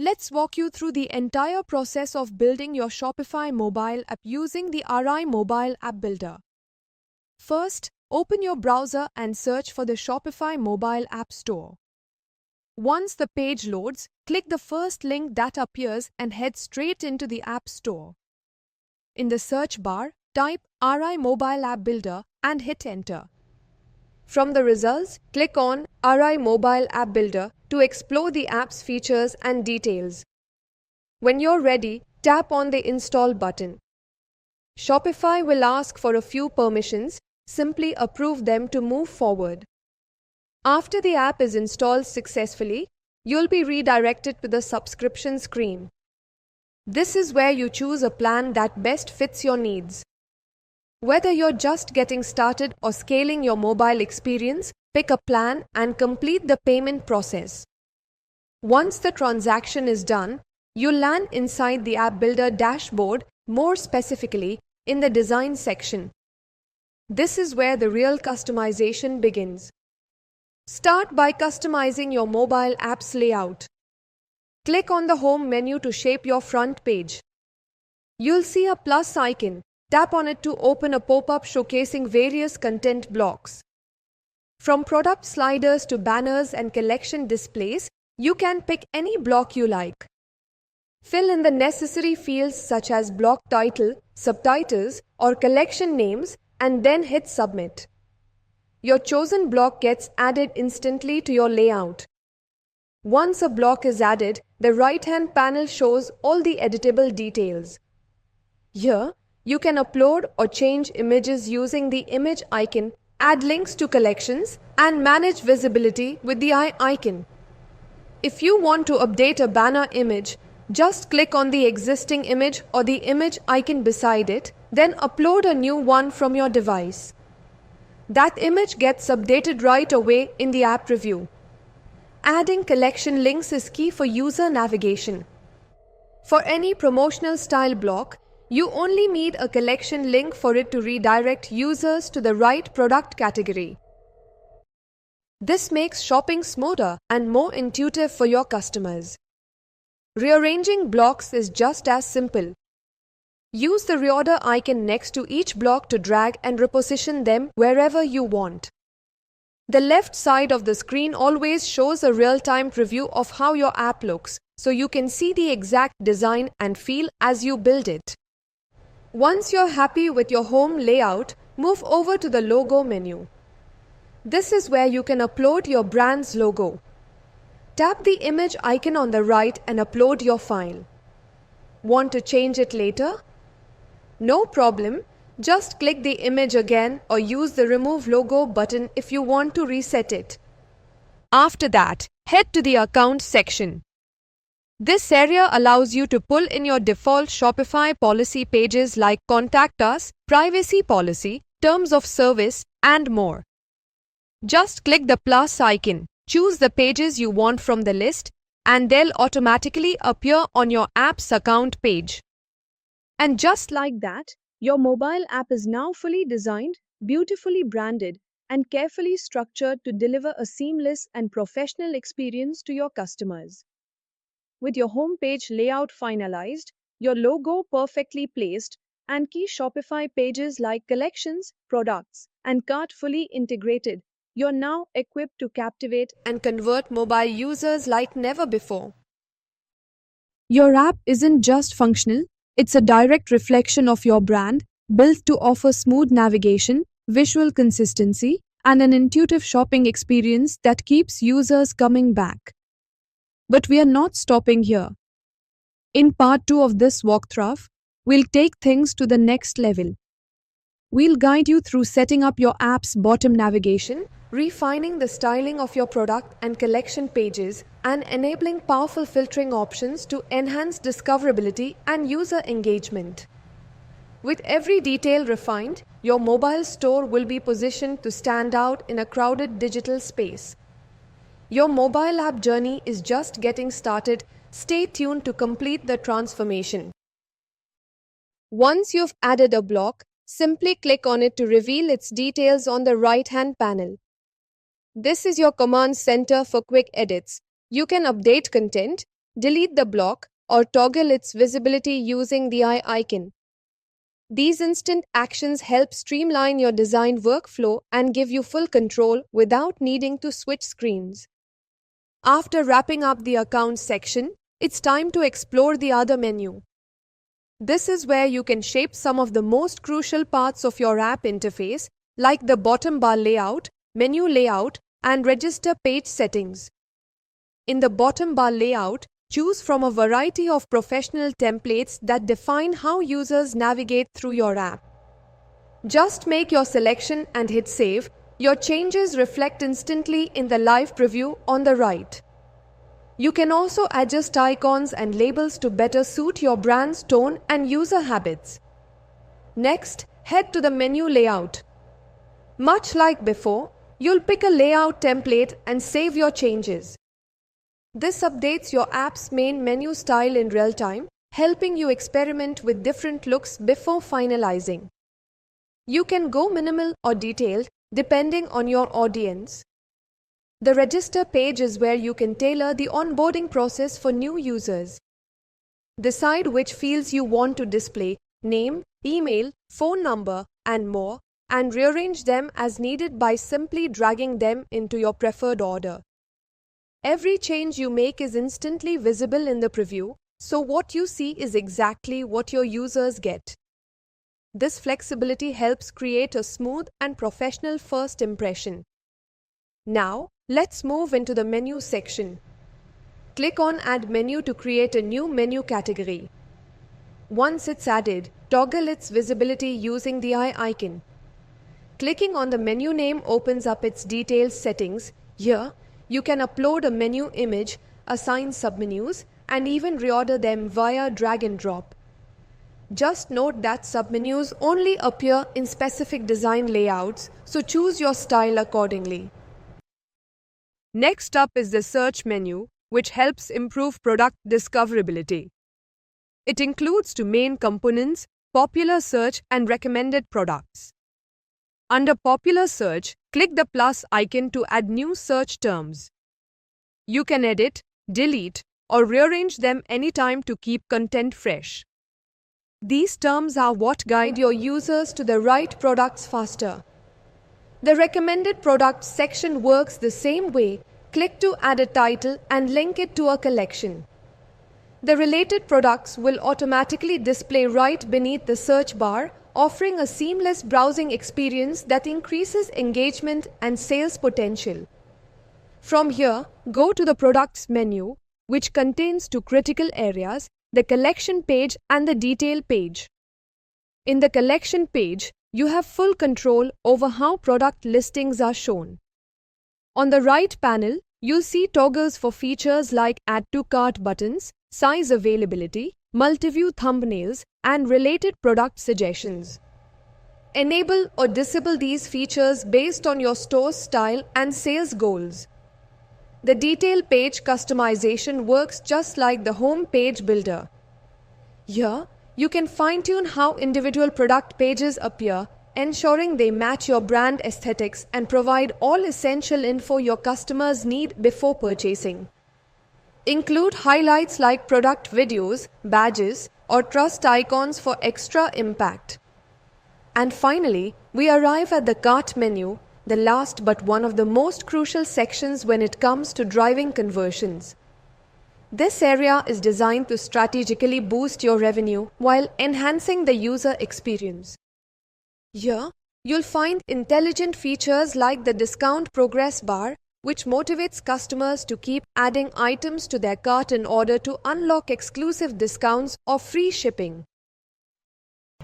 Let's walk you through the entire process of building your Shopify mobile app using the RI Mobile App Builder. First, open your browser and search for the Shopify mobile app store. Once the page loads, click the first link that appears and head straight into the App Store. In the search bar, type RI Mobile App Builder and hit Enter. From the results, click on RI Mobile App Builder to explore the app's features and details. When you're ready, tap on the Install button. Shopify will ask for a few permissions. Simply approve them to move forward. After the app is installed successfully, you'll be redirected to the subscription screen. This is where you choose a plan that best fits your needs. Whether you're just getting started or scaling your mobile experience, pick a plan and complete the payment process. Once the transaction is done, you'll land inside the App Builder dashboard, more specifically in the Design section. This is where the real customization begins. Start by customizing your mobile app's layout. Click on the Home menu to shape your front page. You'll see a plus icon. Tap on it to open a pop-up showcasing various content blocks. From product sliders to banners and collection displays, you can pick any block you like. Fill in the necessary fields such as block title, subtitles, or collection names and then hit Submit. Your chosen block gets added instantly to your layout. Once a block is added, the right-hand panel shows all the editable details. Here, you can upload or change images using the image icon, add links to collections, and manage visibility with the eye icon. If you want to update a banner image, just click on the existing image or the image icon beside it, then upload a new one from your device. That image gets updated right away in the app review. Adding collection links is key for user navigation. For any promotional style block, you only need a collection link for it to redirect users to the right product category. This makes shopping smoother and more intuitive for your customers. Rearranging blocks is just as simple. Use the reorder icon next to each block to drag and reposition them wherever you want. The left side of the screen always shows a real-time preview of how your app looks, so you can see the exact design and feel as you build it. Once you're happy with your home layout, move over to the Logo menu. This is where you can upload your brand's logo. Tap the image icon on the right and upload your file. Want to change it later? No problem. Just click the image again or use the Remove Logo button if you want to reset it. After that, head to the Account section. This area allows you to pull in your default Shopify policy pages like Contact Us, Privacy Policy, Terms of Service, and more. Just click the plus icon, choose the pages you want from the list, and they'll automatically appear on your app's account page. And just like that, your mobile app is now fully designed, beautifully branded, and carefully structured to deliver a seamless and professional experience to your customers. With your homepage layout finalized, your logo perfectly placed, and key Shopify pages like collections, products, and cart fully integrated, you're now equipped to captivate and convert mobile users like never before. Your app isn't just functional, it's a direct reflection of your brand, built to offer smooth navigation, visual consistency, and an intuitive shopping experience that keeps users coming back. But we are not stopping here. In part 2 of this walkthrough, we'll take things to the next level. We'll guide you through setting up your app's bottom navigation, refining the styling of your product and collection pages, and enabling powerful filtering options to enhance discoverability and user engagement. With every detail refined, your mobile store will be positioned to stand out in a crowded digital space. Your mobile app journey is just getting started. Stay tuned to complete the transformation. Once you've added a block, simply click on it to reveal its details on the right-hand panel. This is your command center for quick edits. You can update content, delete the block, or toggle its visibility using the eye icon. These instant actions help streamline your design workflow and give you full control without needing to switch screens. After wrapping up the Accounts section, it's time to explore the Other menu. This is where you can shape some of the most crucial parts of your app interface, like the bottom bar layout, menu layout, and register page settings. In the bottom bar layout, choose from a variety of professional templates that define how users navigate through your app. Just make your selection and hit save. Your changes reflect instantly in the live preview on the right. You can also adjust icons and labels to better suit your brand's tone and user habits. Next, head to the menu layout. Much like before, you'll pick a layout template and save your changes. This updates your app's main menu style in real time, helping you experiment with different looks before finalizing. You can go minimal or detailed depending on your audience. The register page is where you can tailor the onboarding process for new users. Decide which fields you want to display, name, email, phone number, and more, and rearrange them as needed by simply dragging them into your preferred order. Every change you make is instantly visible in the preview, so what you see is exactly what your users get. This flexibility helps create a smooth and professional first impression. Now, let's move into the menu section. Click on Add Menu to create a new menu category. Once it's added, toggle its visibility using the eye icon. Clicking on the menu name opens up its detailed settings. Here, you can upload a menu image, assign submenus, and even reorder them via drag and drop. Just note that submenus only appear in specific design layouts, so choose your style accordingly. Next up is the search menu, which helps improve product discoverability. It includes two main components: popular search and recommended products. Under popular search, click the plus icon to add new search terms. You can edit, delete, or rearrange them anytime to keep content fresh. These terms are what guide your users to the right products faster. The recommended products section works the same way. Click to add a title and link it to a collection. The related products will automatically display right beneath the search bar, offering a seamless browsing experience that increases engagement and sales potential. From here, go to the Products menu, which contains two critical areas: the Collection page and the Detail page. In the Collection page, you have full control over how product listings are shown. On the right panel, you'll see toggles for features like Add to Cart buttons, size availability, multi-view thumbnails, and related product suggestions. Enable or disable these features based on your store's style and sales goals. The Detail page customization works just like the Home page builder. Here, you can fine-tune how individual product pages appear, ensuring they match your brand aesthetics and provide all essential info your customers need before purchasing. Include highlights like product videos, badges, or trust icons for extra impact. And finally, we arrive at the Cart menu, the last but one of the most crucial sections when it comes to driving conversions. This area is designed to strategically boost your revenue while enhancing the user experience. Here, you'll find intelligent features like the discount progress bar, which motivates customers to keep adding items to their cart in order to unlock exclusive discounts or free shipping.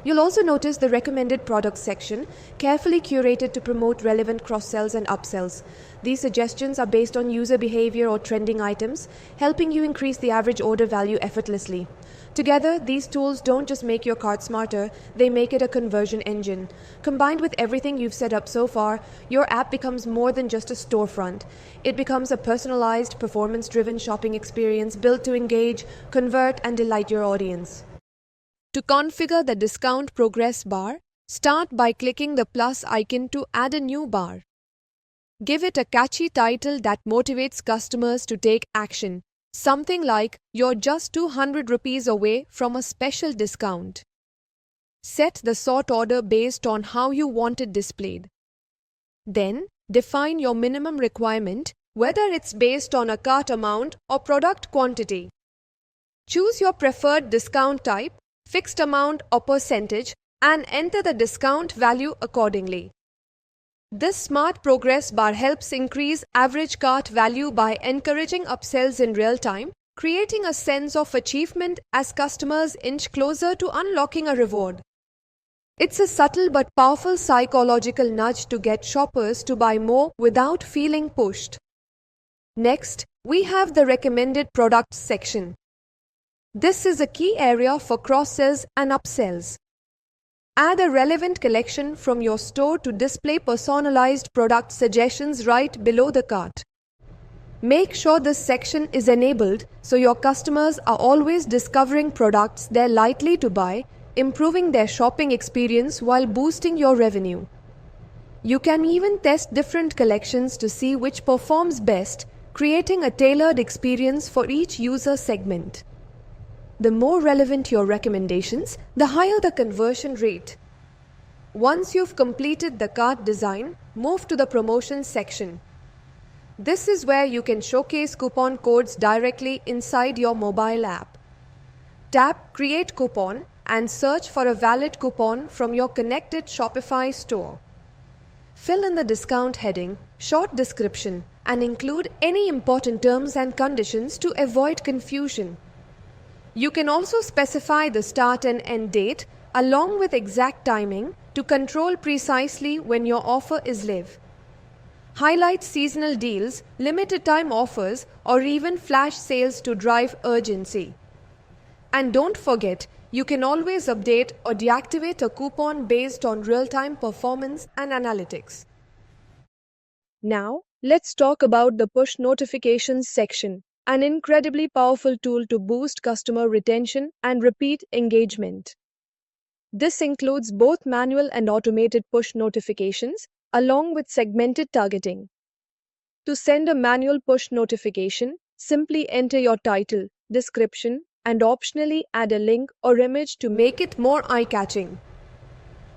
You'll also notice the recommended products section, carefully curated to promote relevant cross-sells and upsells. These suggestions are based on user behavior or trending items, helping you increase the average order value effortlessly. Together, these tools don't just make your cart smarter, they make it a conversion engine. Combined with everything you've set up so far, your app becomes more than just a storefront. It becomes a personalized, performance-driven shopping experience built to engage, convert, and delight your audience. To configure the discount progress bar, start by clicking the plus icon to add a new bar. Give it a catchy title that motivates customers to take action, Something like you're just 200 rupees away from a special discount. Set the sort order based on how you want it displayed. Then, define your minimum requirement, whether it's based on a cart amount or product quantity. Choose your preferred discount type, fixed amount or percentage, and enter the discount value accordingly. This smart progress bar helps increase average cart value by encouraging upsells in real time, creating a sense of achievement as customers inch closer to unlocking a reward. It's a subtle but powerful psychological nudge to get shoppers to buy more without feeling pushed. Next, we have the recommended products section. This is a key area for cross-sells and upsells. Add a relevant collection from your store to display personalized product suggestions right below the cart. Make sure this section is enabled so your customers are always discovering products they're likely to buy, improving their shopping experience while boosting your revenue. You can even test different collections to see which performs best, creating a tailored experience for each user segment. The more relevant your recommendations, the higher the conversion rate. Once you've completed the cart design, move to the promotions section. This is where you can showcase coupon codes directly inside your mobile app. Tap Create Coupon and search for a valid coupon from your connected Shopify store. Fill in the discount heading, short description, and include any important terms and conditions to avoid confusion. You can also specify the start and end date along with exact timing to control precisely when your offer is live. Highlight seasonal deals, limited time offers, or even flash sales to drive urgency. And don't forget, you can always update or deactivate a coupon based on real-time performance and analytics. Now, let's talk about the push notifications section, an incredibly powerful tool to boost customer retention and repeat engagement. This includes both manual and automated push notifications, along with segmented targeting. To send a manual push notification, simply enter your title, description, and optionally add a link or image to make it more eye-catching.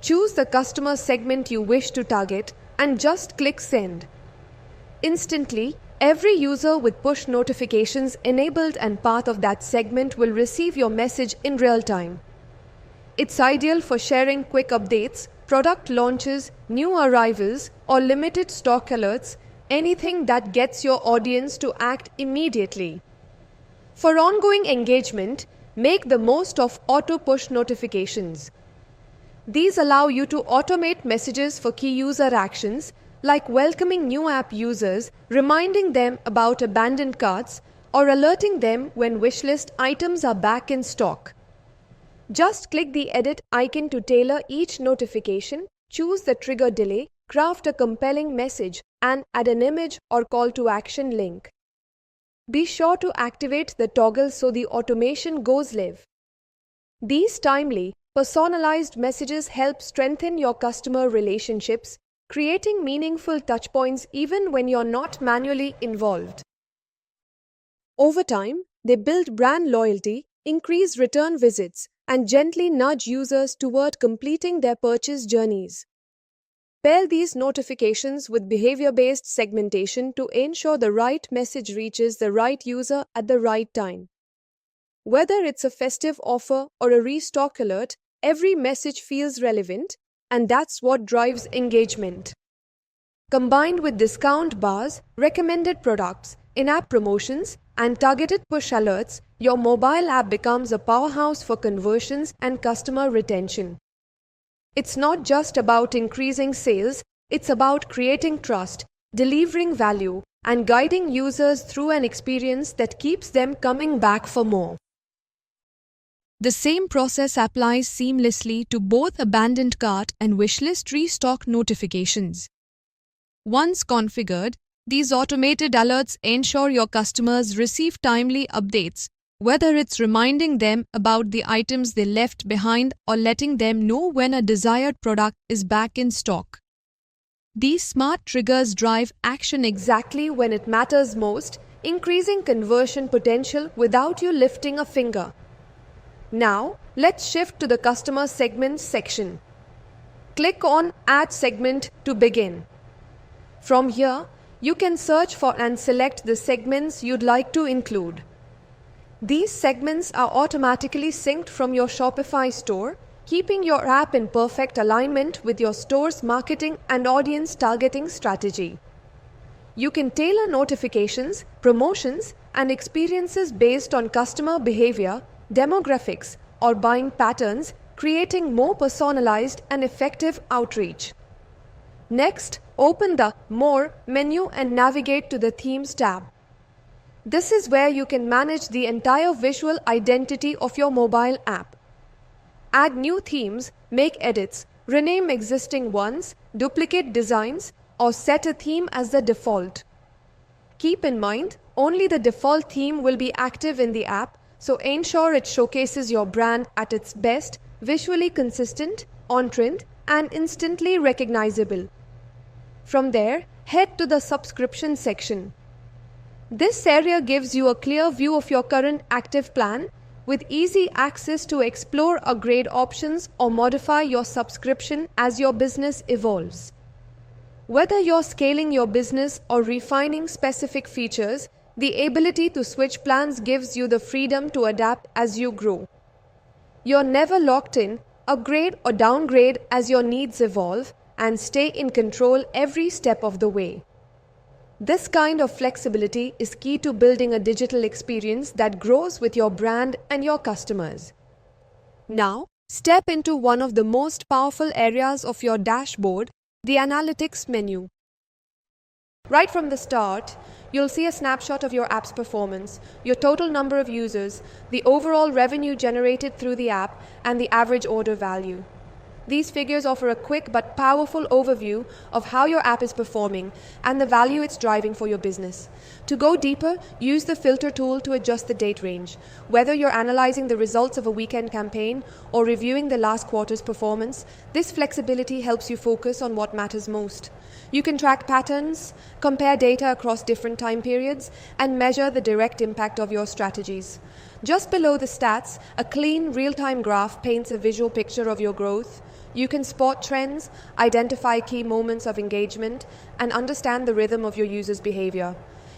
Choose the customer segment you wish to target and just click send. Instantly, every user with push notifications enabled and part of that segment will receive your message in real time. It's ideal for sharing quick updates, product launches, new arrivals, or limited stock alerts, anything that gets your audience to act immediately. For ongoing engagement, make the most of auto push notifications. These allow you to automate messages for key user actions, like welcoming new app users, reminding them about abandoned carts, or alerting them when wishlist items are back in stock. Just click the edit icon to tailor each notification, choose the trigger delay, craft a compelling message, and add an image or call to action link. Be sure to activate the toggle so the automation goes live. These timely, personalized messages help strengthen your customer relationships, creating meaningful touchpoints even when you're not manually involved. Over time, they build brand loyalty, increase return visits, and gently nudge users toward completing their purchase journeys. Pair these notifications with behavior-based segmentation to ensure the right message reaches the right user at the right time. Whether it's a festive offer or a restock alert, every message feels relevant, and that's what drives engagement. Combined with discount bars, recommended products, in-app promotions, and targeted push alerts, your mobile app becomes a powerhouse for conversions and customer retention. It's not just about increasing sales, it's about creating trust, delivering value, and guiding users through an experience that keeps them coming back for more. The same process applies seamlessly to both abandoned cart and wishlist restock notifications. Once configured, these automated alerts ensure your customers receive timely updates, whether it's reminding them about the items they left behind or letting them know when a desired product is back in stock. These smart triggers drive action exactly when it matters most, increasing conversion potential without you lifting a finger. Now, let's shift to the customer segments section. Click on Add Segment to begin. From here, you can search for and select the segments you'd like to include. These segments are automatically synced from your Shopify store, keeping your app in perfect alignment with your store's marketing and audience targeting strategy. You can tailor notifications, promotions, and experiences based on customer behavior, demographics, or buying patterns, creating more personalized and effective outreach. Next, open the More menu and navigate to the Themes tab. This is where you can manage the entire visual identity of your mobile app. Add new themes, make edits, rename existing ones, duplicate designs, or set a theme as the default. Keep in mind, only the default theme will be active in the app, so ensure it showcases your brand at its best, visually consistent, on-trend, and instantly recognizable. From there, head to the subscription section. This area gives you a clear view of your current active plan, with easy access to explore upgrade options or modify your subscription as your business evolves. Whether you're scaling your business or refining specific features, the ability to switch plans gives you the freedom to adapt as you grow. You're never locked in, upgrade or downgrade as your needs evolve, and stay in control every step of the way. This kind of flexibility is key to building a digital experience that grows with your brand and your customers. Now, step into one of the most powerful areas of your dashboard, the Analytics menu. Right from the start, you'll see a snapshot of your app's performance, your total number of users, the overall revenue generated through the app, and the average order value. These figures offer a quick but powerful overview of how your app is performing and the value it's driving for your business. To go deeper, use the filter tool to adjust the date range. Whether you're analyzing the results of a weekend campaign or reviewing the last quarter's performance, this flexibility helps you focus on what matters most. You can track patterns, compare data across different time periods, and measure the direct impact of your strategies. Just below the stats, a clean, real-time graph paints a visual picture of your growth. You can spot trends, identify key moments of engagement, and understand the rhythm of your users' behavior.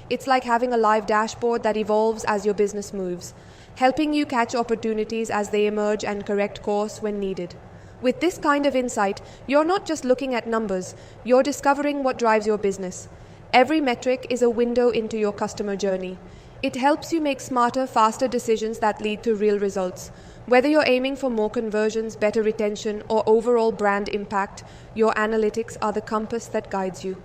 It's like having a live dashboard that evolves as your business moves, helping you catch opportunities as they emerge and correct course when needed. With this kind of insight, you're not just looking at numbers, you're discovering what drives your business. Every metric is a window into your customer journey. It helps you make smarter, faster decisions that lead to real results. Whether you're aiming for more conversions, better retention, or overall brand impact, your analytics are the compass that guides you.